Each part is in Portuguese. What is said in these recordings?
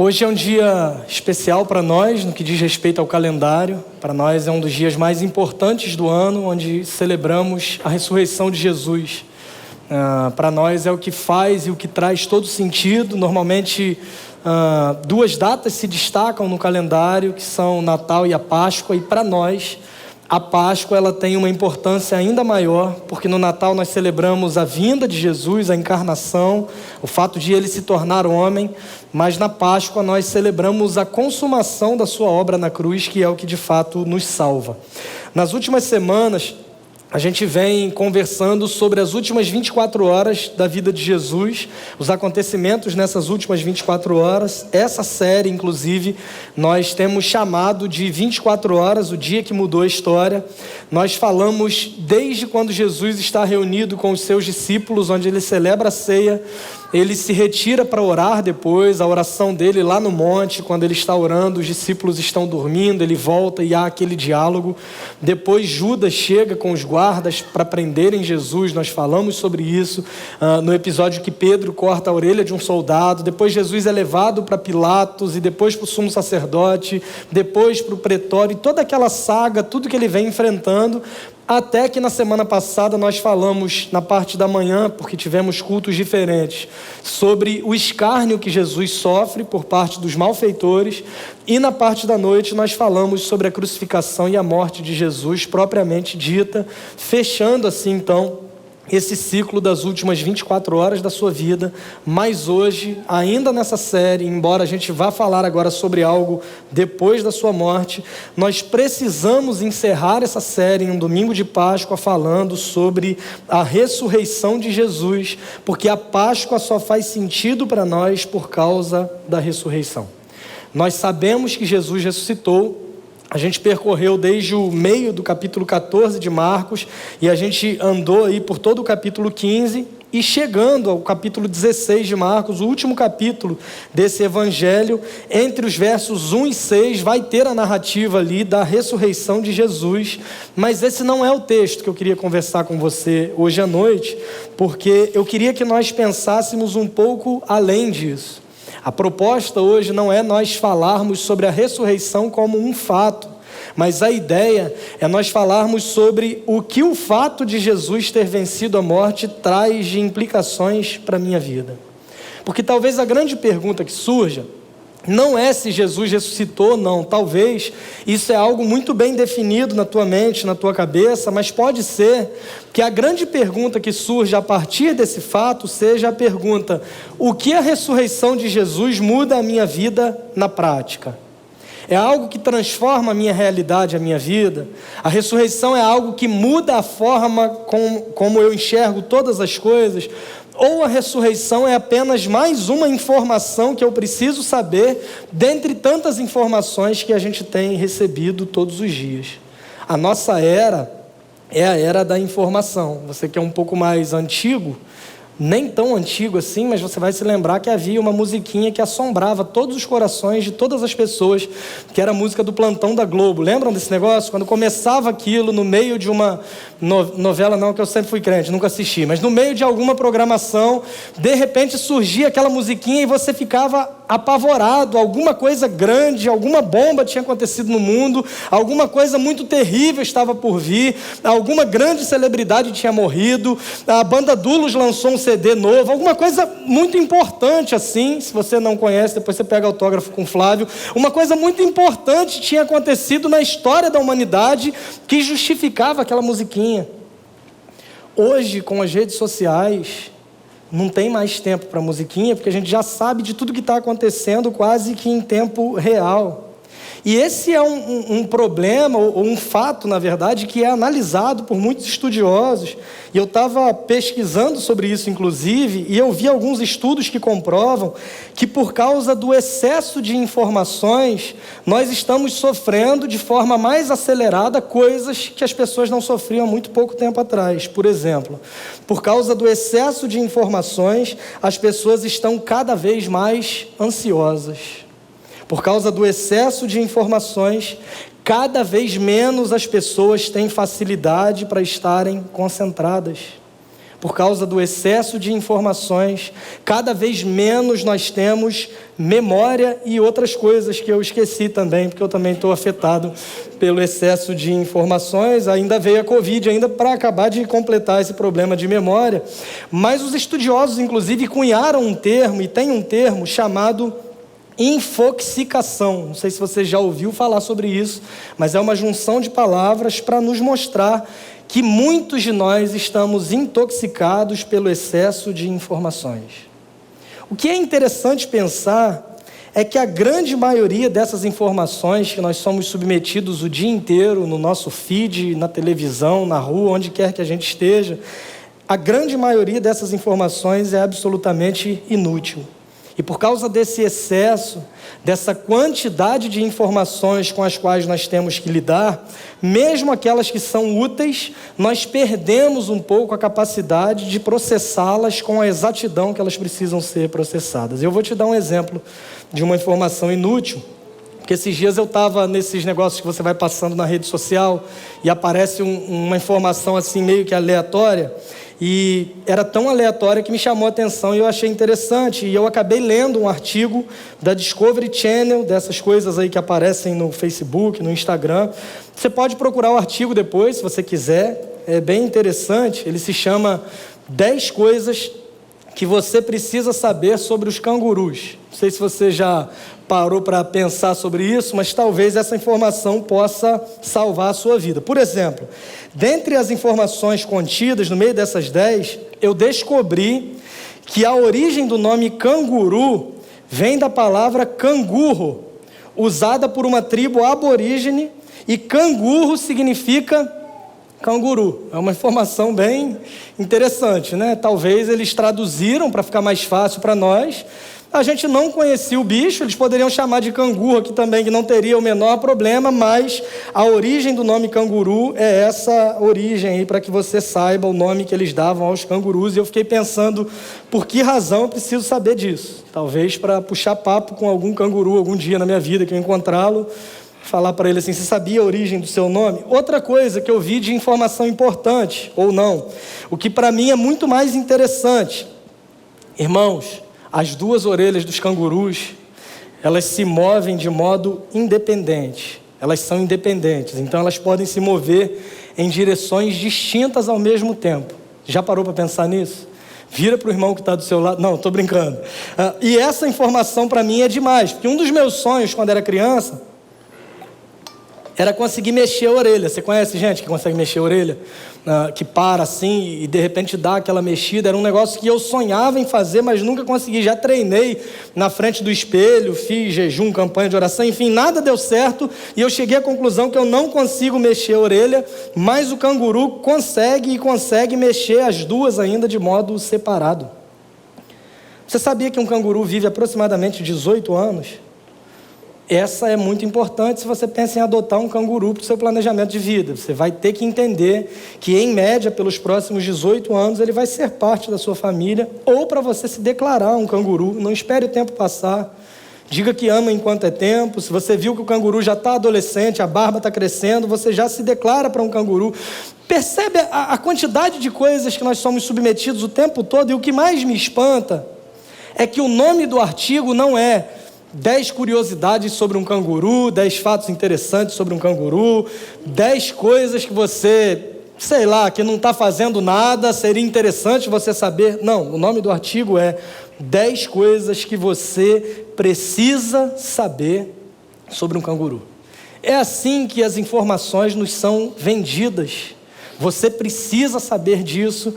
Hoje é um dia especial para nós, no que diz respeito ao calendário. Para nós é um dos dias mais importantes do ano, onde celebramos a ressurreição de Jesus. Para nós é o que faz e o que traz todo sentido. Normalmente, duas datas se destacam no calendário, que são o Natal e a Páscoa. E para nós, a Páscoa ela tem uma importância ainda maior, porque no Natal nós celebramos a vinda de Jesus, a encarnação, o fato de ele se tornar homem, mas na Páscoa nós celebramos a consumação da sua obra na cruz, que é o que de fato nos salva. Nas últimas semanas, a gente vem conversando sobre as últimas 24 horas da vida de Jesus, os acontecimentos nessas últimas 24 horas. Essa série, inclusive, nós temos chamado de 24 horas, o dia que mudou a história. Nós falamos desde quando Jesus está reunido com os seus discípulos, onde ele celebra a ceia. Ele se retira para orar depois, a oração dele lá no monte, quando ele está orando, os discípulos estão dormindo, ele volta e há aquele diálogo. Depois Judas chega com os guardas para prenderem Jesus, nós falamos sobre isso no episódio que Pedro corta a orelha de um soldado. Depois Jesus é levado para Pilatos e depois para o sumo sacerdote, depois para o pretório, e toda aquela saga, tudo que ele vem enfrentando. Até que na semana passada nós falamos na parte da manhã, porque tivemos cultos diferentes, sobre o escárnio que Jesus sofre por parte dos malfeitores, e na parte da noite nós falamos sobre a crucificação e a morte de Jesus propriamente dita, fechando assim então esse ciclo das últimas 24 horas da sua vida. Mas hoje, ainda nessa série, embora a gente vá falar agora sobre algo depois da sua morte, nós precisamos encerrar essa série em um domingo de Páscoa falando sobre a ressurreição de Jesus, porque a Páscoa só faz sentido para nós por causa da ressurreição. Nós sabemos que Jesus ressuscitou. A gente percorreu desde o meio do capítulo 14 de Marcos e a gente andou aí por todo o capítulo 15 e chegando ao capítulo 16 de Marcos, o último capítulo desse evangelho, entre os versos 1 e 6, vai ter a narrativa ali da ressurreição de Jesus. Mas esse não é o texto que eu queria conversar com você hoje à noite, porque eu queria que nós pensássemos um pouco além disso. A proposta hoje não é nós falarmos sobre a ressurreição como um fato, mas a ideia é nós falarmos sobre o que o fato de Jesus ter vencido a morte traz de implicações para a minha vida. Porque talvez a grande pergunta que surja não é se Jesus ressuscitou ou não. Talvez isso é algo muito bem definido na tua mente, na tua cabeça, mas pode ser que a grande pergunta que surge a partir desse fato seja a pergunta: o que a ressurreição de Jesus muda a minha vida na prática? É algo que transforma a minha realidade, a minha vida? A ressurreição é algo que muda a forma como eu enxergo todas as coisas? Ou a ressurreição é apenas mais uma informação que eu preciso saber, dentre tantas informações que a gente tem recebido todos os dias? A nossa era é a era da informação. Você que é um pouco mais antigo, nem tão antigo assim, mas você vai se lembrar que havia uma musiquinha que assombrava todos os corações de todas as pessoas, que era a música do Plantão da Globo. Lembram desse negócio? Quando começava aquilo no meio de uma novela, não, que eu sempre fui crente, nunca assisti, mas no meio de alguma programação, de repente surgia aquela musiquinha e você ficava apavorado. Alguma coisa grande, alguma bomba tinha acontecido no mundo, alguma coisa muito terrível estava por vir, alguma grande celebridade tinha morrido, a banda Dulos lançou um CD novo, alguma coisa muito importante assim. Se você não conhece, depois você pega autógrafo com o Flávio. Uma coisa muito importante tinha acontecido na história da humanidade que justificava aquela musiquinha. Hoje, com as redes sociais, não tem mais tempo para musiquinha, porque a gente já sabe de tudo que está acontecendo quase que em tempo real. E esse é um problema, ou um fato, na verdade, que é analisado por muitos estudiosos. E eu estava pesquisando sobre isso, inclusive, e eu vi alguns estudos que comprovam que, por causa do excesso de informações, nós estamos sofrendo de forma mais acelerada coisas que as pessoas não sofriam há muito pouco tempo atrás. Por exemplo, por causa do excesso de informações, as pessoas estão cada vez mais ansiosas. Por causa do excesso de informações, cada vez menos as pessoas têm facilidade para estarem concentradas. Por causa do excesso de informações, cada vez menos nós temos memória e outras coisas que eu esqueci também, porque eu também estou afetado pelo excesso de informações. Ainda veio a Covid, ainda para acabar de completar esse problema de memória. Mas os estudiosos, inclusive, cunharam um termo, e tem um termo chamado infoxicação. Não sei se você já ouviu falar sobre isso, mas é uma junção de palavras para nos mostrar que muitos de nós estamos intoxicados pelo excesso de informações. O que é interessante pensar é que a grande maioria dessas informações que nós somos submetidos o dia inteiro, no nosso feed, na televisão, na rua, onde quer que a gente esteja, a grande maioria dessas informações é absolutamente inútil. E por causa desse excesso, dessa quantidade de informações com as quais nós temos que lidar, mesmo aquelas que são úteis, nós perdemos um pouco a capacidade de processá-las com a exatidão que elas precisam ser processadas. Eu vou te dar um exemplo de uma informação inútil, porque esses dias eu estava nesses negócios que você vai passando na rede social e aparece uma informação assim meio que aleatória, e era tão aleatória que me chamou a atenção e eu achei interessante. E eu acabei lendo um artigo da Discovery Channel, dessas coisas aí que aparecem no Facebook, no Instagram. Você pode procurar o artigo depois, se você quiser. É bem interessante. Ele se chama 10 coisas que você precisa saber sobre os cangurus. Não sei se você já parou para pensar sobre isso, mas talvez essa informação possa salvar a sua vida. Por exemplo, dentre as informações contidas no meio dessas 10, eu descobri que a origem do nome canguru vem da palavra cangurro, usada por uma tribo aborígene, e cangurro significa canguru. É uma informação bem interessante, né? Talvez eles traduziram para ficar mais fácil para nós. A gente não conhecia o bicho, eles poderiam chamar de canguru aqui também, que não teria o menor problema, mas a origem do nome canguru é essa origem aí, para que você saiba o nome que eles davam aos cangurus. E eu fiquei pensando, por que razão eu preciso saber disso? Talvez para puxar papo com algum canguru algum dia na minha vida, que eu encontrá-lo, falar para ele assim: você sabia a origem do seu nome? Outra coisa que eu vi de informação importante, ou não, o que para mim é muito mais interessante, irmãos, as duas orelhas dos cangurus, elas se movem de modo independente. Elas são independentes, então elas podem se mover em direções distintas ao mesmo tempo. Já parou para pensar nisso? Vira para o irmão que está do seu lado. Não, estou brincando. E essa informação para mim é demais, porque um dos meus sonhos quando era criança era conseguir mexer a orelha. Você conhece gente que consegue mexer a orelha? Que para assim e de repente dá aquela mexida. Era um negócio que eu sonhava em fazer, mas nunca consegui. Já treinei na frente do espelho, fiz jejum, campanha de oração, enfim, nada deu certo. E eu cheguei à conclusão que eu não consigo mexer a orelha, mas o canguru consegue, e consegue mexer as duas ainda de modo separado. Você sabia que um canguru vive aproximadamente 18 anos? Essa é muito importante se você pensa em adotar um canguru para o seu planejamento de vida. Você vai ter que entender que, em média, pelos próximos 18 anos, ele vai ser parte da sua família, ou para você se declarar um canguru. Não espere o tempo passar. Diga que ama enquanto é tempo. Se você viu que o canguru já está adolescente, a barba está crescendo, você já se declara para um canguru. Percebe a quantidade de coisas que nós somos submetidos o tempo todo? E o que mais me espanta é que o nome do artigo não é 10 curiosidades sobre um canguru, 10 fatos interessantes sobre um canguru, 10 coisas que você, sei lá, que não está fazendo nada, seria interessante você saber. Não, o nome do artigo é 10 coisas que você precisa saber sobre um canguru. É assim que as informações nos são vendidas. Você precisa saber disso.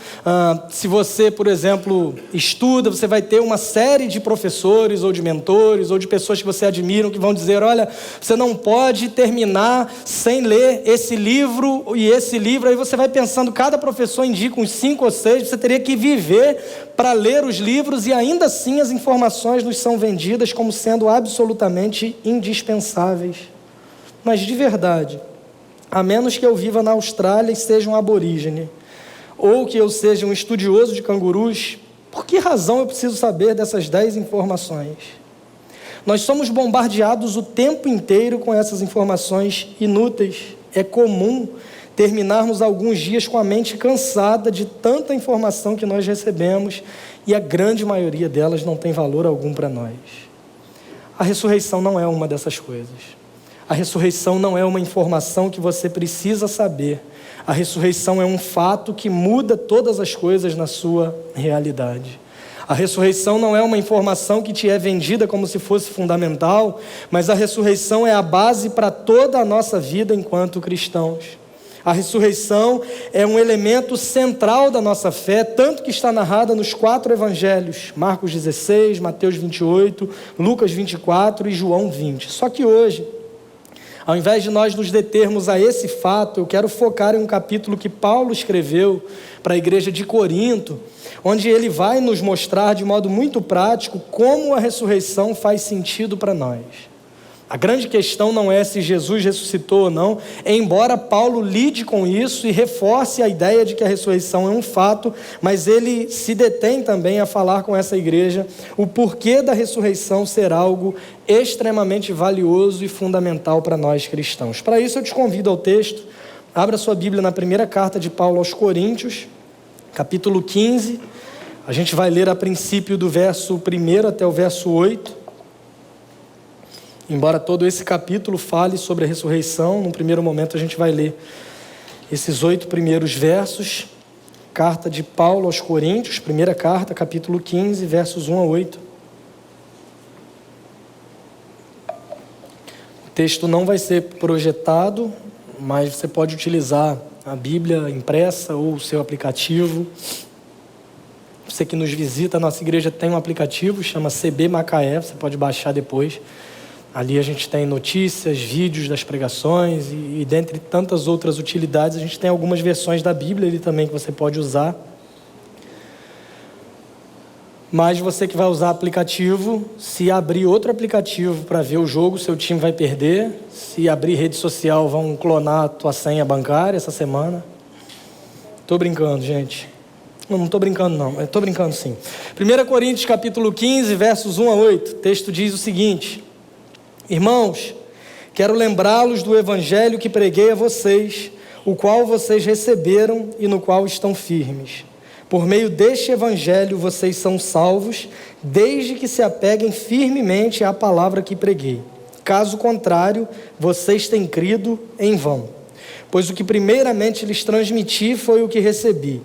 Se você, por exemplo, estuda, você vai ter uma série de professores ou de mentores ou de pessoas que você admira que vão dizer: olha, você não pode terminar sem ler esse livro e esse livro. Aí você vai pensando, cada professor indica uns 5 ou 6, você teria que viver para ler os livros, e ainda assim as informações nos são vendidas como sendo absolutamente indispensáveis. Mas de verdade, a menos que eu viva na Austrália e seja um aborígene, ou que eu seja um estudioso de cangurus, por que razão eu preciso saber dessas 10 informações? Nós somos bombardeados o tempo inteiro com essas informações inúteis. É comum terminarmos alguns dias com a mente cansada de tanta informação que nós recebemos e a grande maioria delas não tem valor algum para nós. A ressurreição não é uma dessas coisas. A ressurreição não é uma informação que você precisa saber. A ressurreição é um fato que muda todas as coisas na sua realidade. A ressurreição não é uma informação que te é vendida como se fosse fundamental, mas a ressurreição é a base para toda a nossa vida enquanto cristãos. A ressurreição é um elemento central da nossa fé, tanto que está narrada nos 4 evangelhos, Marcos 16, Mateus 28, Lucas 24 e João 20. Só que hoje, ao invés de nós nos determos a esse fato, eu quero focar em um capítulo que Paulo escreveu para a igreja de Corinto, onde ele vai nos mostrar de modo muito prático como a ressurreição faz sentido para nós. A grande questão não é se Jesus ressuscitou ou não, embora Paulo lide com isso e reforce a ideia de que a ressurreição é um fato, mas ele se detém também a falar com essa igreja o porquê da ressurreição ser algo extremamente valioso e fundamental para nós cristãos. Para isso eu te convido ao texto, abra sua Bíblia na primeira carta de Paulo aos Coríntios, capítulo 15, a gente vai ler a princípio do verso 1 até o verso 8. Embora todo esse capítulo fale sobre a ressurreição, no primeiro momento a gente vai ler esses 8 primeiros versos, carta de Paulo aos Coríntios, primeira carta, capítulo 15, versos 1 a 8. O texto não vai ser projetado, mas você pode utilizar a Bíblia impressa ou o seu aplicativo. Você que nos visita, a nossa igreja tem um aplicativo, chama CB Macaé, você pode baixar depois. Ali a gente tem notícias, vídeos das pregações e dentre tantas outras utilidades, a gente tem algumas versões da Bíblia ali também que você pode usar. Mas você que vai usar aplicativo, se abrir outro aplicativo para ver o jogo, seu time vai perder. Se abrir rede social, vão clonar a tua senha bancária essa semana. Estou brincando, gente. Não estou brincando não, estou brincando sim. 1 Coríntios capítulo 15, versos 1 a 8, o texto diz o seguinte: Irmãos, quero lembrá-los do evangelho que preguei a vocês, o qual vocês receberam e no qual estão firmes. Por meio deste evangelho vocês são salvos, desde que se apeguem firmemente à palavra que preguei. Caso contrário, vocês têm crido em vão. Pois o que primeiramente lhes transmiti foi o que recebi: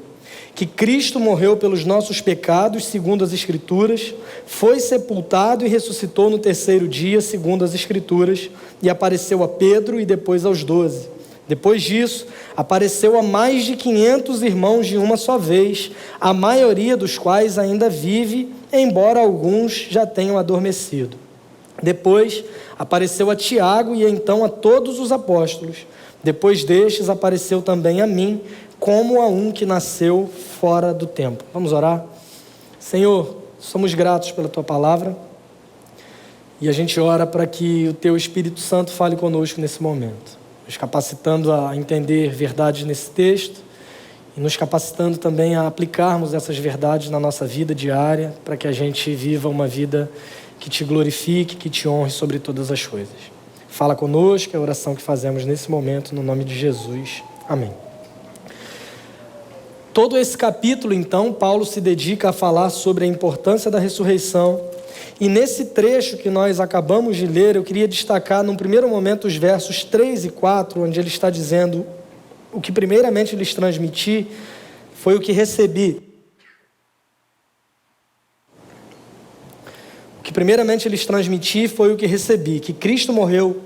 que Cristo morreu pelos nossos pecados, segundo as Escrituras, foi sepultado e ressuscitou no terceiro dia, segundo as Escrituras, e apareceu a Pedro e depois aos 12. Depois disso, apareceu a mais de 500 irmãos de uma só vez, a maioria dos quais ainda vive, embora alguns já tenham adormecido. Depois, apareceu a Tiago e então a todos os apóstolos. Depois destes, apareceu também a mim, como a um que nasceu fora do tempo. Vamos orar? Senhor, somos gratos pela Tua palavra e a gente ora para que o Teu Espírito Santo fale conosco nesse momento, nos capacitando a entender verdades nesse texto e nos capacitando também a aplicarmos essas verdades na nossa vida diária, para que a gente viva uma vida que Te glorifique, que Te honre sobre todas as coisas. Fala conosco, é a oração que fazemos nesse momento, no nome de Jesus. Amém. Todo esse capítulo, então, Paulo se dedica a falar sobre a importância da ressurreição. E nesse trecho que nós acabamos de ler, eu queria destacar, num primeiro momento, os versos 3 e 4, onde ele está dizendo: o que primeiramente lhes transmiti foi o que recebi. O que primeiramente lhes transmiti foi o que recebi, que Cristo morreu.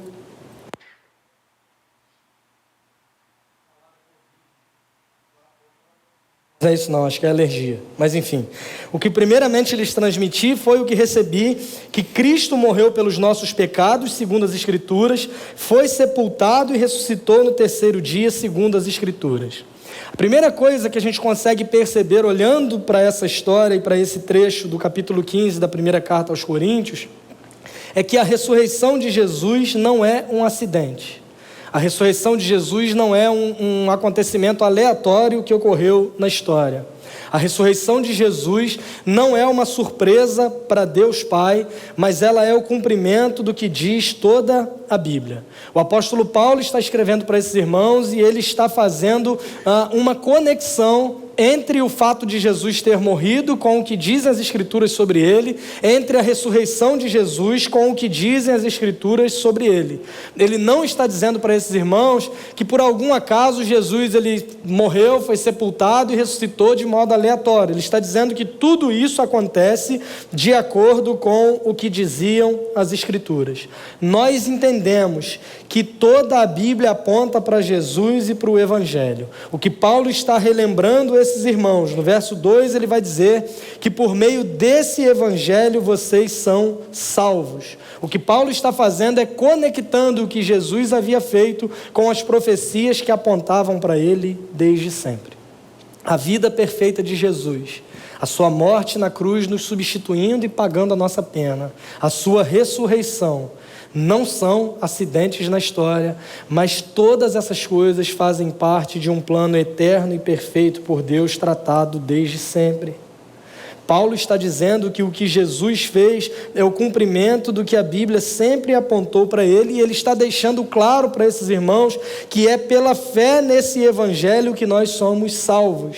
Não é isso não, acho que é alergia. Mas enfim, o que primeiramente lhes transmiti foi o que recebi, que Cristo morreu pelos nossos pecados, segundo as Escrituras, foi sepultado e ressuscitou no terceiro dia, segundo as Escrituras. A primeira coisa que a gente consegue perceber olhando para essa história e para esse trecho do capítulo 15 da primeira carta aos Coríntios, é que a ressurreição de Jesus não é um acidente. A ressurreição de Jesus não é um acontecimento aleatório que ocorreu na história. A ressurreição de Jesus não é uma surpresa para Deus Pai, mas ela é o cumprimento do que diz toda a Bíblia. O apóstolo Paulo está escrevendo para esses irmãos e ele está fazendo uma conexão entre o fato de Jesus ter morrido com o que dizem as Escrituras sobre ele, entre a ressurreição de Jesus com o que dizem as Escrituras sobre ele. Ele não está dizendo para esses irmãos que por algum acaso Jesus ele morreu, foi sepultado e ressuscitou de modo aleatório. Ele está dizendo que tudo isso acontece de acordo com o que diziam as Escrituras. Nós entendemos que toda a Bíblia aponta para Jesus e para o Evangelho. O que Paulo está relembrando esses irmãos, no verso 2 ele vai dizer que por meio desse Evangelho vocês são salvos. O que Paulo está fazendo é conectando o que Jesus havia feito com as profecias que apontavam para ele desde sempre. A vida perfeita de Jesus, a sua morte na cruz nos substituindo e pagando a nossa pena, a sua ressurreição, não são acidentes na história, mas todas essas coisas fazem parte de um plano eterno e perfeito por Deus, tratado desde sempre. Paulo está dizendo que o que Jesus fez é o cumprimento do que a Bíblia sempre apontou para ele, e ele está deixando claro para esses irmãos que é pela fé nesse Evangelho que nós somos salvos.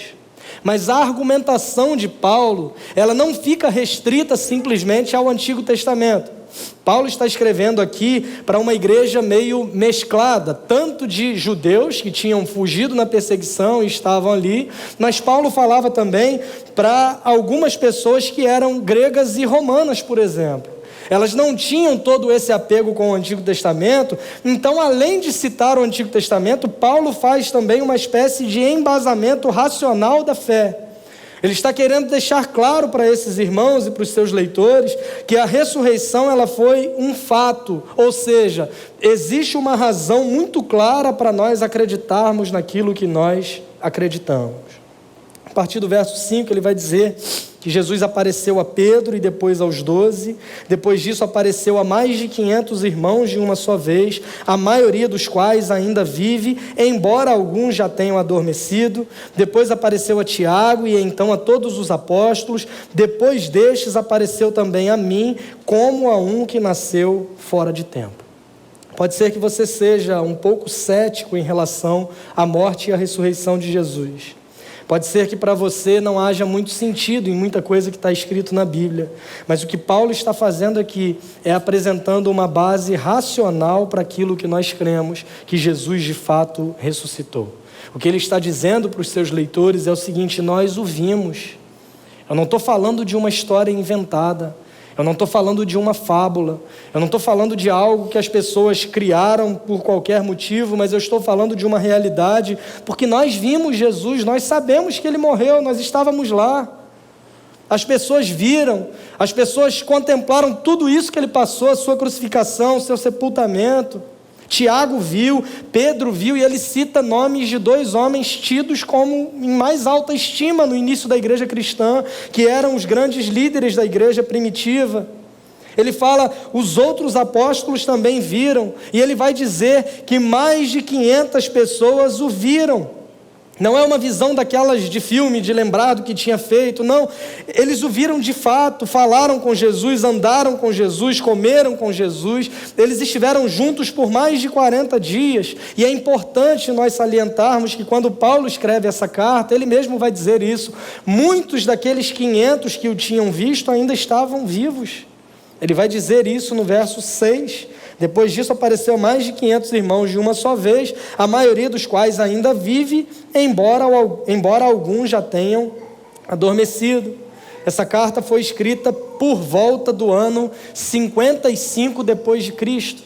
Mas a argumentação de Paulo, ela não fica restrita simplesmente ao Antigo Testamento. Paulo está escrevendo aqui para uma igreja meio mesclada, tanto de judeus que tinham fugido na perseguição e estavam ali, mas Paulo falava também para algumas pessoas que eram gregas e romanas, por exemplo. Elas não tinham todo esse apego com o Antigo Testamento, então além de citar o Antigo Testamento, Paulo faz também uma espécie de embasamento racional da fé. Ele está querendo deixar claro para esses irmãos e para os seus leitores que a ressurreição ela foi um fato, ou seja, existe uma razão muito clara para nós acreditarmos naquilo que nós acreditamos. A partir do verso 5 ele vai dizer que Jesus apareceu a Pedro e depois aos 12, depois disso apareceu a mais de 500 irmãos de uma só vez, a maioria dos quais ainda vive, embora alguns já tenham adormecido. Depois apareceu a Tiago e então a todos os apóstolos, depois destes apareceu também a mim, como a um que nasceu fora de tempo. Pode ser que você seja um pouco cético em relação à morte e à ressurreição de Jesus. Pode ser que para você não haja muito sentido em muita coisa que está escrito na Bíblia, mas o que Paulo está fazendo aqui é apresentando uma base racional para aquilo que nós cremos, que Jesus de fato ressuscitou. O que ele está dizendo para os seus leitores é o seguinte: nós o vimos. Eu não estou falando de uma história inventada, eu não estou falando de uma fábula, eu não estou falando de algo que as pessoas criaram por qualquer motivo, mas eu estou falando de uma realidade, porque nós vimos Jesus, nós sabemos que ele morreu, nós estávamos lá. As pessoas viram, as pessoas contemplaram tudo isso que ele passou, a sua crucificação, o seu sepultamento. Tiago viu, Pedro viu, e ele cita nomes de dois homens tidos como em mais alta estima no início da igreja cristã, que eram os grandes líderes da igreja primitiva. Ele fala, os outros apóstolos também viram, e ele vai dizer que mais de 500 pessoas o viram. Não é uma visão daquelas de filme, de lembrar do que tinha feito, não. Eles o viram de fato, falaram com Jesus, andaram com Jesus, comeram com Jesus. Eles estiveram juntos por mais de 40 dias. E é importante nós salientarmos que quando Paulo escreve essa carta, ele mesmo vai dizer isso. Muitos daqueles 500 que o tinham visto ainda estavam vivos. Ele vai dizer isso no verso 6. Depois disso apareceu mais de 500 irmãos de uma só vez, a maioria dos quais ainda vive, embora alguns já tenham adormecido. Essa carta foi escrita por volta do ano 55 depois de Cristo,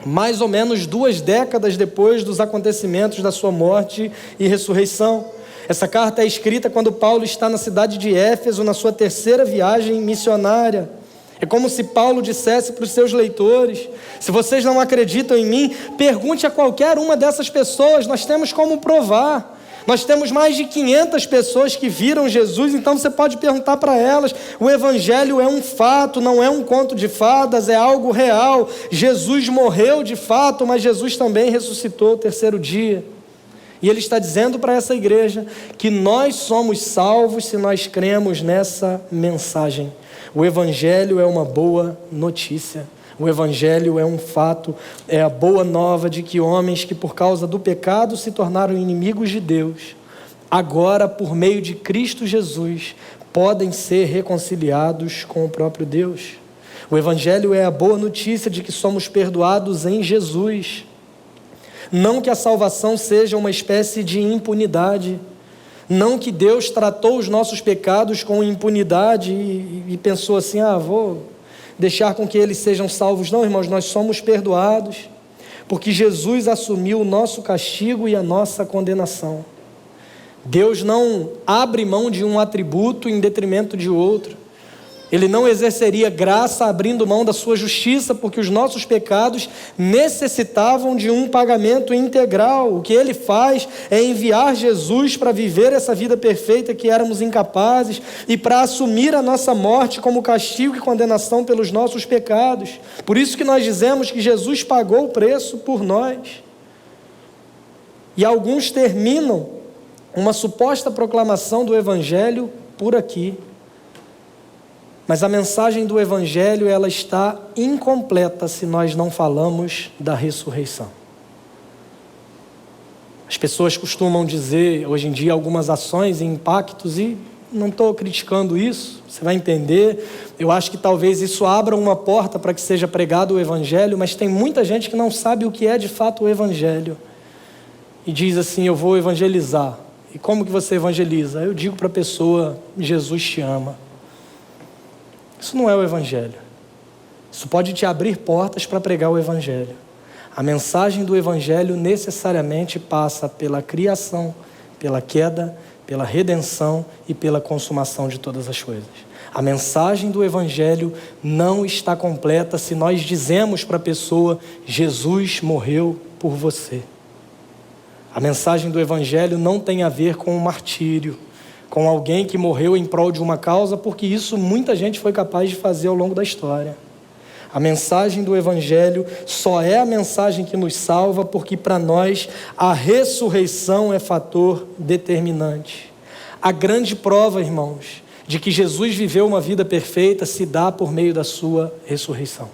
mais ou menos 2 décadas depois dos acontecimentos da sua morte e ressurreição. Essa carta é escrita quando Paulo está na cidade de Éfeso, na sua 3ª viagem missionária. É como se Paulo dissesse para os seus leitores: se vocês não acreditam em mim, pergunte a qualquer uma dessas pessoas, nós temos como provar. Nós temos mais de 500 pessoas que viram Jesus, então você pode perguntar para elas. O Evangelho é um fato, não é um conto de fadas, é algo real. Jesus morreu de fato, mas Jesus também ressuscitou ao 3º dia. E ele está dizendo para essa igreja que nós somos salvos se nós cremos nessa mensagem. O Evangelho é uma boa notícia. O Evangelho é um fato, é a boa nova de que homens que por causa do pecado se tornaram inimigos de Deus, agora por meio de Cristo Jesus, podem ser reconciliados com o próprio Deus. O Evangelho é a boa notícia de que somos perdoados em Jesus. Não que a salvação seja uma espécie de impunidade, não que Deus tratou os nossos pecados com impunidade e pensou assim, vou deixar com que eles sejam salvos. Não, irmãos, nós somos perdoados, porque Jesus assumiu o nosso castigo e a nossa condenação. Deus não abre mão de um atributo em detrimento de outro. Ele não exerceria graça abrindo mão da sua justiça, porque os nossos pecados necessitavam de um pagamento integral. O que ele faz é enviar Jesus para viver essa vida perfeita que éramos incapazes e para assumir a nossa morte como castigo e condenação pelos nossos pecados. Por isso que nós dizemos que Jesus pagou o preço por nós. E alguns terminam uma suposta proclamação do Evangelho por aqui. Mas a mensagem do Evangelho, ela está incompleta se nós não falamos da ressurreição. As pessoas costumam dizer, hoje em dia, algumas ações e impactos, e não estou criticando isso, você vai entender. Eu acho que talvez isso abra uma porta para que seja pregado o Evangelho, mas tem muita gente que não sabe o que é de fato o Evangelho. E diz assim, eu vou evangelizar. E como que você evangeliza? Eu digo para a pessoa, Jesus te ama. Isso não é o Evangelho. Isso pode te abrir portas para pregar o Evangelho. A mensagem do Evangelho necessariamente passa pela criação, pela queda, pela redenção e pela consumação de todas as coisas. A mensagem do Evangelho não está completa se nós dizemos para a pessoa, Jesus morreu por você. A mensagem do Evangelho não tem a ver com o martírio, com alguém que morreu em prol de uma causa, porque isso muita gente foi capaz de fazer ao longo da história. A mensagem do Evangelho só é a mensagem que nos salva, porque para nós a ressurreição é fator determinante. A grande prova, irmãos, de que Jesus viveu uma vida perfeita se dá por meio da sua ressurreição.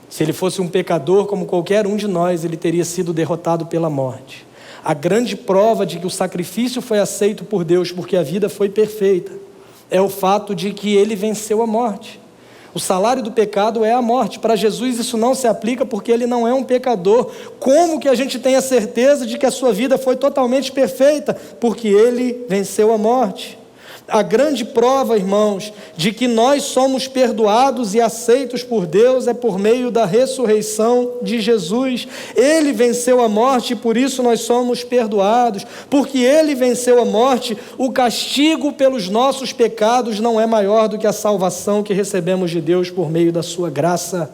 Se ele fosse um pecador como qualquer um de nós, ele teria sido derrotado pela morte. A grande prova de que o sacrifício foi aceito por Deus porque a vida foi perfeita é o fato de que ele venceu a morte. O salário do pecado é a morte. Para Jesus isso não se aplica porque ele não é um pecador. Como que a gente tem a certeza de que a sua vida foi totalmente perfeita? Porque ele venceu a morte. A grande prova, irmãos, de que nós somos perdoados e aceitos por Deus é por meio da ressurreição de Jesus. Ele venceu a morte e por isso nós somos perdoados. Porque ele venceu a morte, o castigo pelos nossos pecados não é maior do que a salvação que recebemos de Deus por meio da sua graça.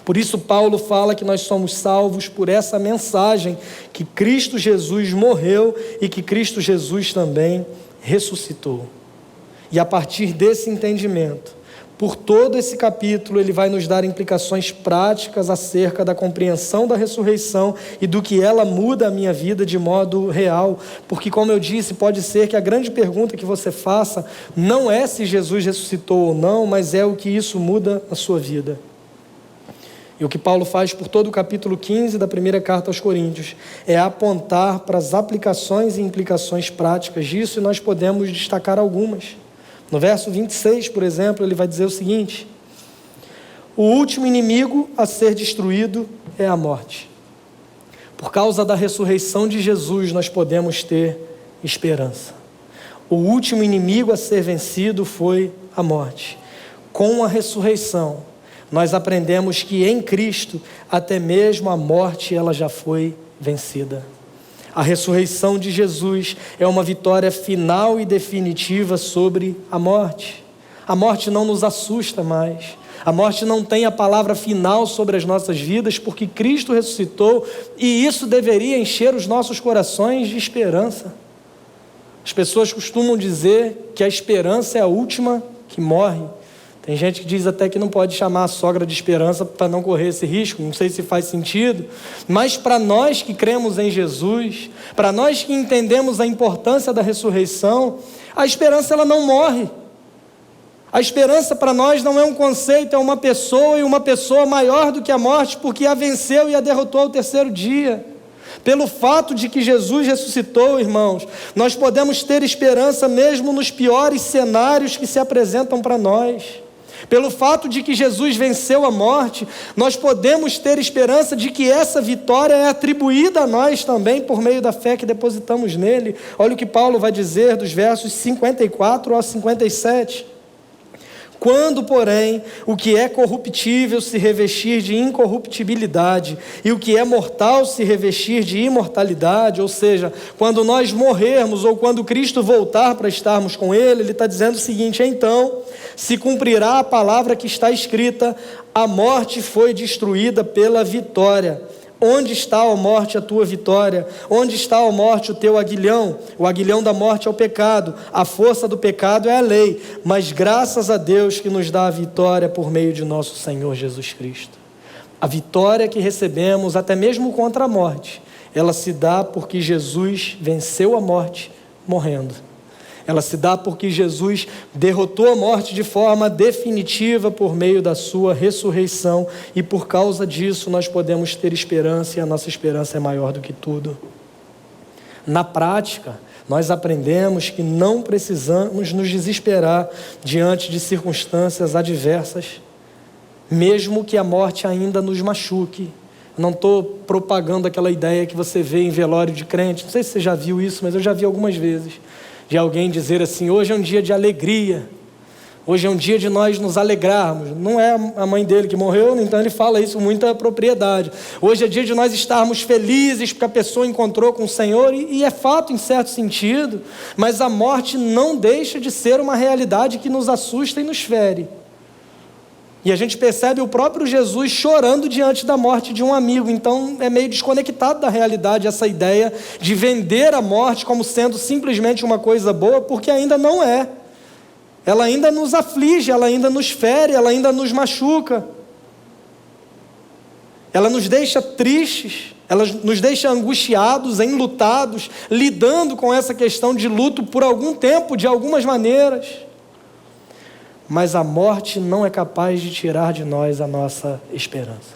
Por isso Paulo fala que nós somos salvos por essa mensagem, que Cristo Jesus morreu e que Cristo Jesus também ressuscitou. E a partir desse entendimento, por todo esse capítulo, ele vai nos dar implicações práticas acerca da compreensão da ressurreição e do que ela muda a minha vida de modo real. Porque, como eu disse, pode ser que a grande pergunta que você faça não é se Jesus ressuscitou ou não, mas é o que isso muda na sua vida. E o que Paulo faz por todo o capítulo 15 da primeira carta aos Coríntios é apontar para as aplicações e implicações práticas disso, e nós podemos destacar algumas. No verso 26, por exemplo, ele vai dizer o seguinte: o último inimigo a ser destruído é a morte. Por causa da ressurreição de Jesus, nós podemos ter esperança. O último inimigo a ser vencido foi a morte. Com a ressurreição, nós aprendemos que em Cristo, até mesmo a morte ela já foi vencida. A ressurreição de Jesus é uma vitória final e definitiva sobre a morte. A morte não nos assusta mais. A morte não tem a palavra final sobre as nossas vidas, porque Cristo ressuscitou e isso deveria encher os nossos corações de esperança. As pessoas costumam dizer que a esperança é a última que morre. Tem gente que diz até que não pode chamar a sogra de esperança para não correr esse risco, não sei se faz sentido, mas para nós que cremos em Jesus, para nós que entendemos a importância da ressurreição, a esperança ela não morre. A esperança para nós não é um conceito, é uma pessoa, e uma pessoa maior do que a morte, porque a venceu e a derrotou ao terceiro dia. Pelo fato de que Jesus ressuscitou, irmãos, nós podemos ter esperança mesmo nos piores cenários que se apresentam para nós. Pelo fato de que Jesus venceu a morte, nós podemos ter esperança de que essa vitória é atribuída a nós também por meio da fé que depositamos nele. Olha o que Paulo vai dizer dos versos 54 ao 57. Quando, porém, o que é corruptível se revestir de incorruptibilidade e o que é mortal se revestir de imortalidade, ou seja, quando nós morrermos ou quando Cristo voltar para estarmos com Ele, Ele está dizendo o seguinte: então se cumprirá a palavra que está escrita, a morte foi destruída pela vitória. Onde está, ó morte, a tua vitória? Onde está, ó morte, o teu aguilhão? O aguilhão da morte é o pecado, a força do pecado é a lei, mas graças a Deus que nos dá a vitória por meio de nosso Senhor Jesus Cristo. A vitória que recebemos, até mesmo contra a morte, ela se dá porque Jesus venceu a morte morrendo. Ela se dá porque Jesus derrotou a morte de forma definitiva por meio da sua ressurreição, e por causa disso nós podemos ter esperança, e a nossa esperança é maior do que tudo. Na prática, nós aprendemos que não precisamos nos desesperar diante de circunstâncias adversas, mesmo que a morte ainda nos machuque. Não estou propagando aquela ideia que você vê em velório de crente, não sei se você já viu isso, mas eu já vi algumas vezes, de alguém dizer assim: hoje é um dia de alegria, hoje é um dia de nós nos alegrarmos. Não é a mãe dele que morreu, então ele fala isso com muita propriedade. Hoje é dia de nós estarmos felizes porque a pessoa encontrou com o Senhor, e é fato em certo sentido, mas a morte não deixa de ser uma realidade que nos assusta e nos fere. E a gente percebe o próprio Jesus chorando diante da morte de um amigo. Então é meio desconectado da realidade essa ideia de vender a morte como sendo simplesmente uma coisa boa, porque ainda não é. Ela ainda nos aflige, ela ainda nos fere, ela ainda nos machuca. Ela nos deixa tristes, ela nos deixa angustiados, enlutados, lidando com essa questão de luto por algum tempo, de algumas maneiras. Mas a morte não é capaz de tirar de nós a nossa esperança.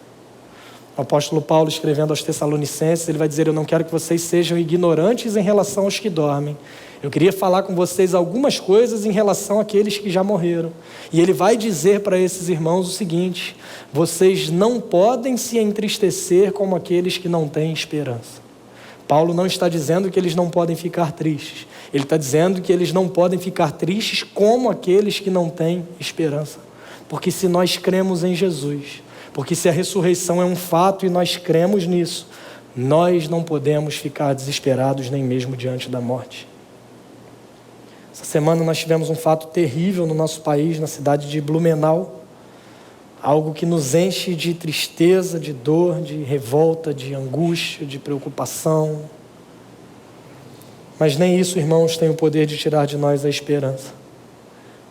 O apóstolo Paulo, escrevendo aos Tessalonicenses, ele vai dizer: eu não quero que vocês sejam ignorantes em relação aos que dormem. Eu queria falar com vocês algumas coisas em relação àqueles que já morreram. E ele vai dizer para esses irmãos o seguinte: vocês não podem se entristecer como aqueles que não têm esperança. Paulo não está dizendo que eles não podem ficar tristes. Ele está dizendo que eles não podem ficar tristes como aqueles que não têm esperança. Porque se nós cremos em Jesus, porque se a ressurreição é um fato e nós cremos nisso, nós não podemos ficar desesperados nem mesmo diante da morte. Essa semana nós tivemos um fato terrível no nosso país, na cidade de Blumenau. Algo que nos enche de tristeza, de dor, de revolta, de angústia, de preocupação. Mas nem isso, irmãos, tem o poder de tirar de nós a esperança.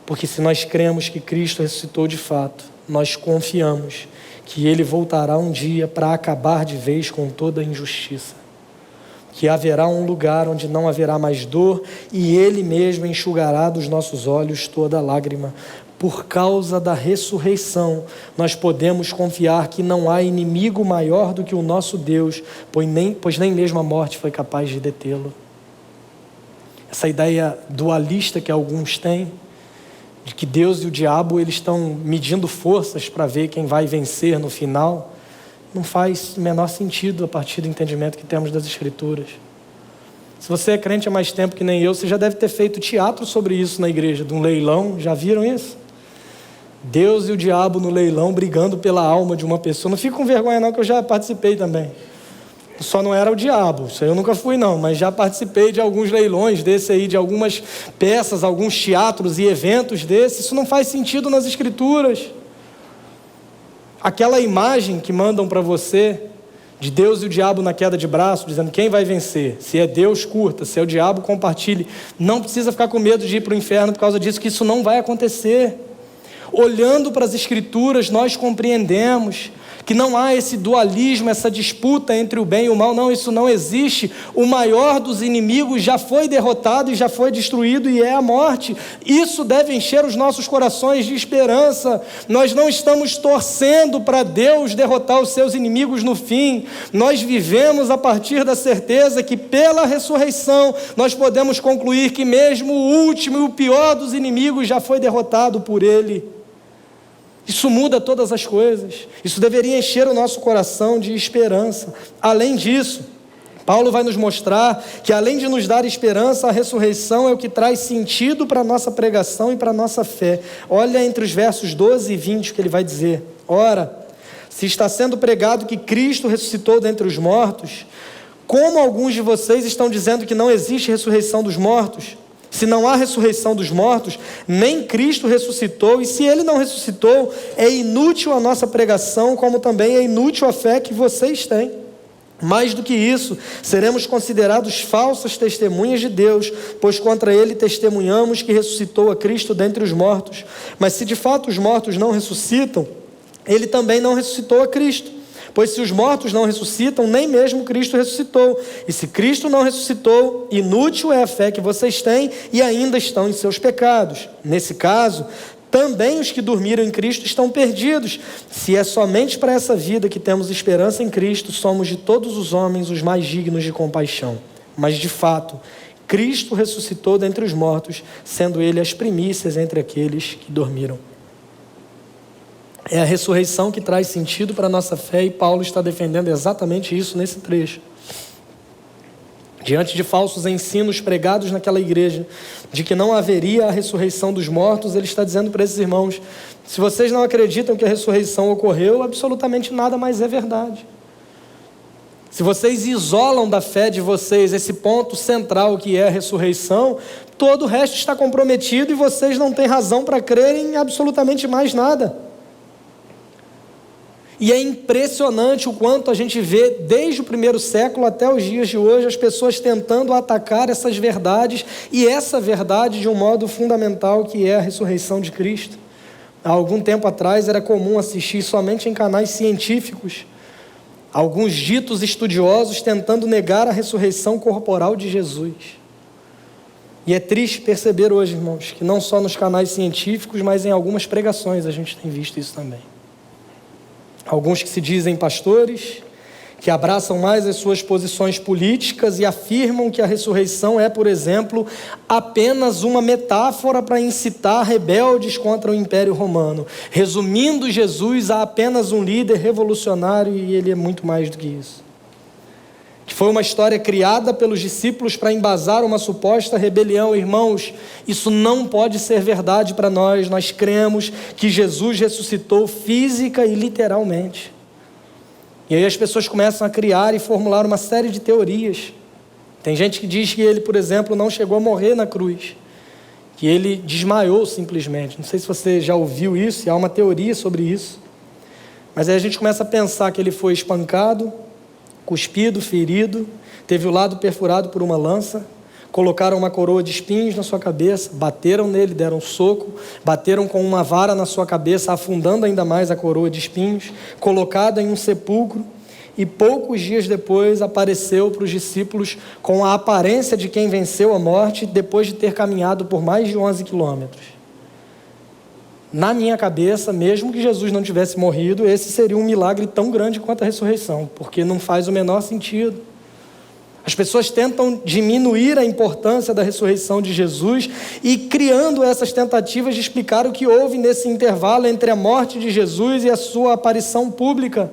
Porque se nós cremos que Cristo ressuscitou de fato, nós confiamos que Ele voltará um dia para acabar de vez com toda a injustiça. Que haverá um lugar onde não haverá mais dor, e Ele mesmo enxugará dos nossos olhos toda lágrima. Por causa da ressurreição, nós podemos confiar que não há inimigo maior do que o nosso Deus, pois nem mesmo a morte foi capaz de detê-lo. Essa ideia dualista que alguns têm, de que Deus e o diabo eles estão medindo forças para ver quem vai vencer no final, não faz o menor sentido a partir do entendimento que temos das Escrituras. Se você é crente há mais tempo que nem eu, você já deve ter feito teatro sobre isso na igreja, de um leilão. Já viram isso? Deus e o diabo no leilão brigando pela alma de uma pessoa. Não fico com vergonha não, que eu já participei também. Só não era o diabo, isso aí eu nunca fui não, mas já participei de alguns leilões desse aí, de algumas peças, alguns teatros e eventos desses. Isso não faz sentido nas Escrituras. Aquela imagem que mandam para você, de Deus e o diabo na queda de braço, dizendo quem vai vencer. Se é Deus, curta. Se é o diabo, compartilhe. Não precisa ficar com medo de ir para o inferno por causa disso, que isso não vai acontecer. olhando para as Escrituras, nós compreendemos que não há esse dualismo, essa disputa entre o bem e o mal. Não, isso não existe. O maior dos inimigos já foi derrotado e já foi destruído, e é a morte. Isso deve encher os nossos corações de esperança. Nós não estamos torcendo para Deus derrotar os seus inimigos no fim. Nós vivemos a partir da certeza que pela ressurreição nós podemos concluir que mesmo o último e o pior dos inimigos já foi derrotado por Ele. Isso muda todas as coisas. Isso deveria encher o nosso coração de esperança. Além disso, Paulo vai nos mostrar que, além de nos dar esperança, a ressurreição é o que traz sentido para a nossa pregação e para a nossa fé. Olha entre os versos 12 e 20 o que ele vai dizer. Ora, se está sendo pregado que Cristo ressuscitou dentre os mortos, como alguns de vocês estão dizendo que não existe ressurreição dos mortos? Se não há ressurreição dos mortos, nem Cristo ressuscitou, e se Ele não ressuscitou, é inútil a nossa pregação, como também é inútil a fé que vocês têm. Mais do que isso, seremos considerados falsas testemunhas de Deus, pois contra Ele testemunhamos que ressuscitou a Cristo dentre os mortos. Mas se de fato os mortos não ressuscitam, Ele também não ressuscitou a Cristo. Pois se os mortos não ressuscitam, nem mesmo Cristo ressuscitou. E se Cristo não ressuscitou, inútil é a fé que vocês têm e ainda estão em seus pecados. Nesse caso, também os que dormiram em Cristo estão perdidos. Se é somente para essa vida que temos esperança em Cristo, somos de todos os homens os mais dignos de compaixão. Mas de fato, Cristo ressuscitou dentre os mortos, sendo Ele as primícias entre aqueles que dormiram. É a ressurreição que traz sentido para a nossa fé, e Paulo está defendendo exatamente isso nesse trecho. Diante de falsos ensinos pregados naquela igreja, de que não haveria a ressurreição dos mortos, ele está dizendo para esses irmãos: se vocês não acreditam que a ressurreição ocorreu, absolutamente nada mais é verdade. Se vocês isolam da fé de vocês esse ponto central que é a ressurreição, todo o resto está comprometido e vocês não têm razão para crer em absolutamente mais nada. E é impressionante o quanto a gente vê, desde o primeiro século até os dias de hoje, as pessoas tentando atacar essas verdades, e essa verdade de um modo fundamental, que é a ressurreição de Cristo. Há algum tempo atrás era comum assistir somente em canais científicos alguns ditos estudiosos tentando negar a ressurreição corporal de Jesus. E é triste perceber hoje, irmãos, que não só nos canais científicos, mas em algumas pregações a gente tem visto isso também. Alguns que se dizem pastores, que abraçam mais as suas posições políticas e afirmam que a ressurreição é, por exemplo, apenas uma metáfora para incitar rebeldes contra o Império Romano, resumindo Jesus a apenas um líder revolucionário, e ele é muito mais do que isso. Que foi uma história criada pelos discípulos para embasar uma suposta rebelião. Irmãos, isso não pode ser verdade para nós. Nós cremos que Jesus ressuscitou física e literalmente. E aí as pessoas começam a criar e formular uma série de teorias. Tem gente que diz que ele, por exemplo, não chegou a morrer na cruz, que ele desmaiou simplesmente. Não sei se você já ouviu isso, e há uma teoria sobre isso. Mas aí a gente começa a pensar que ele foi espancado, cuspido, ferido, teve o lado perfurado por uma lança, colocaram uma coroa de espinhos na sua cabeça, bateram nele, deram um soco, bateram com uma vara na sua cabeça, afundando ainda mais a coroa de espinhos, colocado em um sepulcro, e poucos dias depois apareceu para os discípulos com a aparência de quem venceu a morte, depois de ter caminhado por mais de 11 quilômetros. Na minha cabeça, mesmo que Jesus não tivesse morrido, esse seria um milagre tão grande quanto a ressurreição, porque não faz o menor sentido. As pessoas tentam diminuir a importância da ressurreição de Jesus e criando essas tentativas de explicar o que houve nesse intervalo entre a morte de Jesus e a sua aparição pública.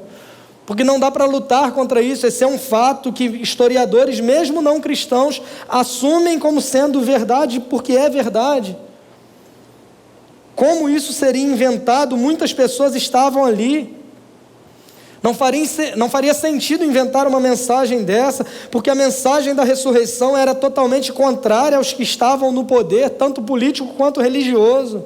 Porque não dá para lutar contra isso. Esse é um fato que historiadores, mesmo não cristãos, assumem como sendo verdade, porque é verdade. Como isso seria inventado? Muitas pessoas estavam ali. Não faria sentido inventar uma mensagem dessa, porque a mensagem da ressurreição era totalmente contrária aos que estavam no poder, tanto político quanto religioso.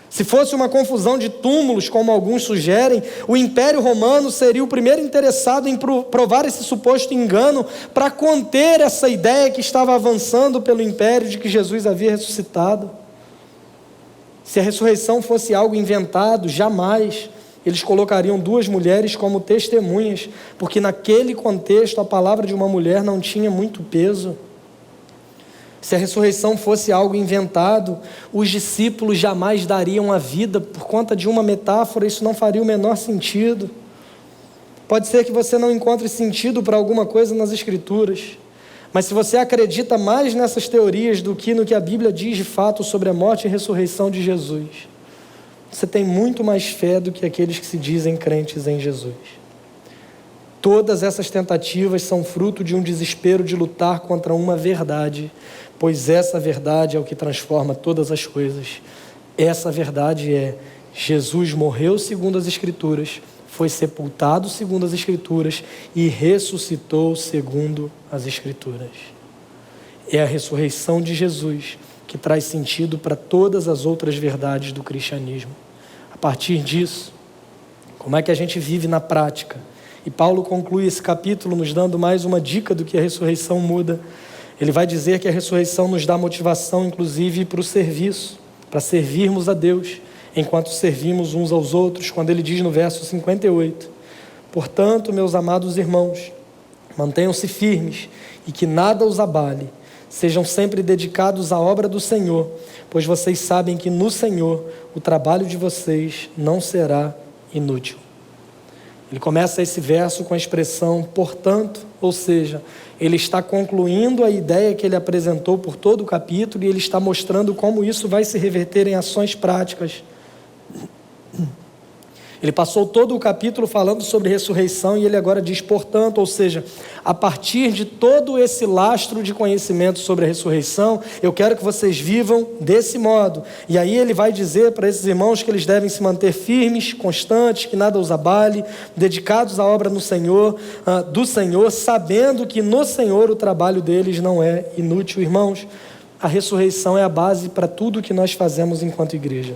Se fosse uma confusão de túmulos, como alguns sugerem, o Império Romano seria o primeiro interessado em provar esse suposto engano para conter essa ideia que estava avançando pelo Império de que Jesus havia ressuscitado. Se a ressurreição fosse algo inventado, jamais eles colocariam 2 mulheres como testemunhas, porque naquele contexto a palavra de uma mulher não tinha muito peso. Se a ressurreição fosse algo inventado, os discípulos jamais dariam a vida por conta de uma metáfora, isso não faria o menor sentido. Pode ser que você não encontre sentido para alguma coisa nas Escrituras, mas se você acredita mais nessas teorias do que no que a Bíblia diz de fato sobre a morte e ressurreição de Jesus, você tem muito mais fé do que aqueles que se dizem crentes em Jesus. Todas essas tentativas são fruto de um desespero de lutar contra uma verdade, pois essa verdade é o que transforma todas as coisas. Essa verdade é: Jesus morreu segundo as Escrituras, foi sepultado segundo as Escrituras e ressuscitou segundo as Escrituras. É a ressurreição de Jesus que traz sentido para todas as outras verdades do cristianismo. A partir disso, como é que a gente vive na prática? E Paulo conclui esse capítulo nos dando mais uma dica do que a ressurreição muda. Ele vai dizer que a ressurreição nos dá motivação, inclusive, para o serviço, para servirmos a Deus, enquanto servimos uns aos outros, quando ele diz no verso 58, portanto, meus amados irmãos, mantenham-se firmes e que nada os abale, sejam sempre dedicados à obra do Senhor, pois vocês sabem que no Senhor o trabalho de vocês não será inútil. Ele começa esse verso com a expressão portanto, ou seja, ele está concluindo a ideia que ele apresentou por todo o capítulo e ele está mostrando como isso vai se reverter em ações práticas. Ele passou todo o capítulo falando sobre ressurreição e ele agora diz portanto, ou seja, a partir de todo esse lastro de conhecimento sobre a ressurreição, eu quero que vocês vivam desse modo. E aí ele vai dizer para esses irmãos que eles devem se manter firmes, constantes, que nada os abale, dedicados à obra no Senhor, do Senhor, sabendo que no Senhor o trabalho deles não é inútil. Irmãos, a ressurreição é a base para tudo que nós fazemos enquanto igreja.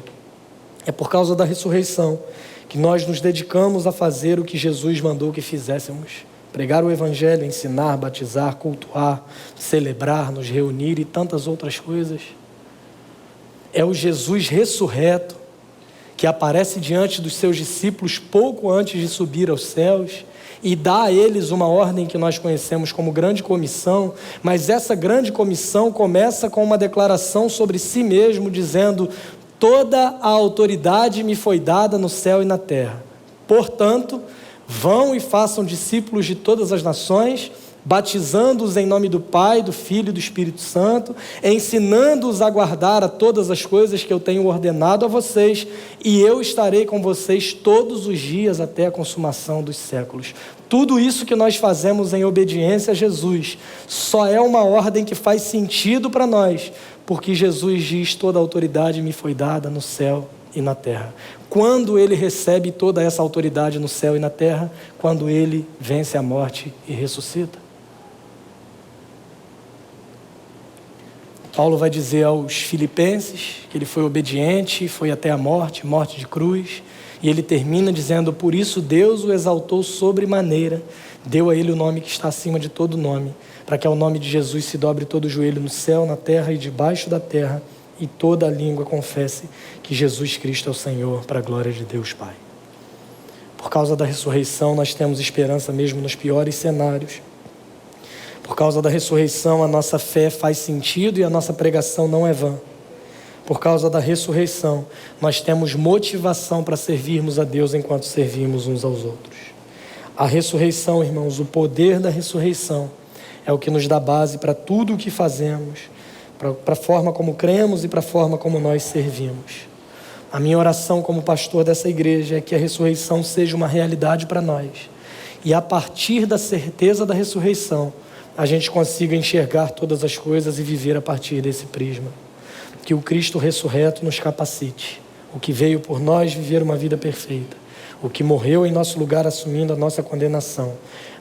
É por causa da ressurreição que nós nos dedicamos a fazer o que Jesus mandou que fizéssemos. Pregar o Evangelho, ensinar, batizar, cultuar, celebrar, nos reunir e tantas outras coisas. É o Jesus ressurreto que aparece diante dos seus discípulos pouco antes de subir aos céus e dá a eles uma ordem que nós conhecemos como grande comissão, mas essa grande comissão começa com uma declaração sobre si mesmo, dizendo: toda a autoridade me foi dada no céu e na terra. Portanto, vão e façam discípulos de todas as nações, batizando-os em nome do Pai, do Filho e do Espírito Santo, ensinando-os a guardar a todas as coisas que eu tenho ordenado a vocês, e eu estarei com vocês todos os dias até a consumação dos séculos. Tudo isso que nós fazemos em obediência a Jesus só é uma ordem que faz sentido para nós, porque Jesus diz: toda a autoridade me foi dada no céu e na terra. Quando ele recebe toda essa autoridade no céu e na terra? Quando ele vence a morte e ressuscita. Paulo vai dizer aos Filipenses que ele foi obediente, foi até a morte, morte de cruz, e ele termina dizendo: por isso Deus o exaltou sobremaneira, deu a ele o nome que está acima de todo nome, para que ao nome de Jesus se dobre todo o joelho no céu, na terra e debaixo da terra, e toda a língua confesse que Jesus Cristo é o Senhor, para a glória de Deus Pai. Por causa da ressurreição, nós temos esperança mesmo nos piores cenários. Por causa da ressurreição, a nossa fé faz sentido e a nossa pregação não é vã. Por causa da ressurreição, nós temos motivação para servirmos a Deus enquanto servimos uns aos outros. A ressurreição, irmãos, o poder da ressurreição é o que nos dá base para tudo o que fazemos, para a forma como cremos e para a forma como nós servimos. A minha oração como pastor dessa igreja é que a ressurreição seja uma realidade para nós. E a partir da certeza da ressurreição, a gente consiga enxergar todas as coisas e viver a partir desse prisma. Que o Cristo ressurreto nos capacite. O que veio por nós viver uma vida perfeita. O que morreu em nosso lugar assumindo a nossa condenação.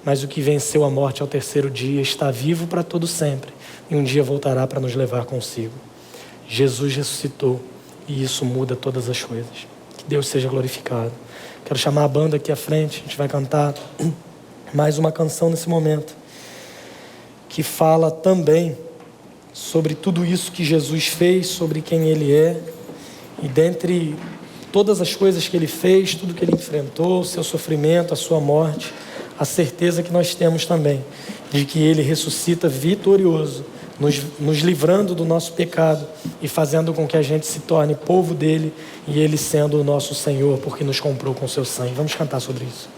Mas o que venceu a morte ao terceiro dia está vivo para todo sempre. E um dia voltará para nos levar consigo. Jesus ressuscitou e isso muda todas as coisas. Que Deus seja glorificado. Quero chamar a banda aqui à frente. A gente vai cantar mais uma canção nesse momento, que fala também sobre tudo isso que Jesus fez, sobre quem Ele é E dentre todas as coisas que Ele fez, tudo que Ele enfrentou, o seu sofrimento, a sua morte, a certeza que nós temos também de que Ele ressuscita vitorioso, nos livrando do nosso pecado e fazendo com que a gente se torne povo dele, e Ele sendo o nosso Senhor, porque nos comprou com seu sangue. Vamos cantar sobre isso.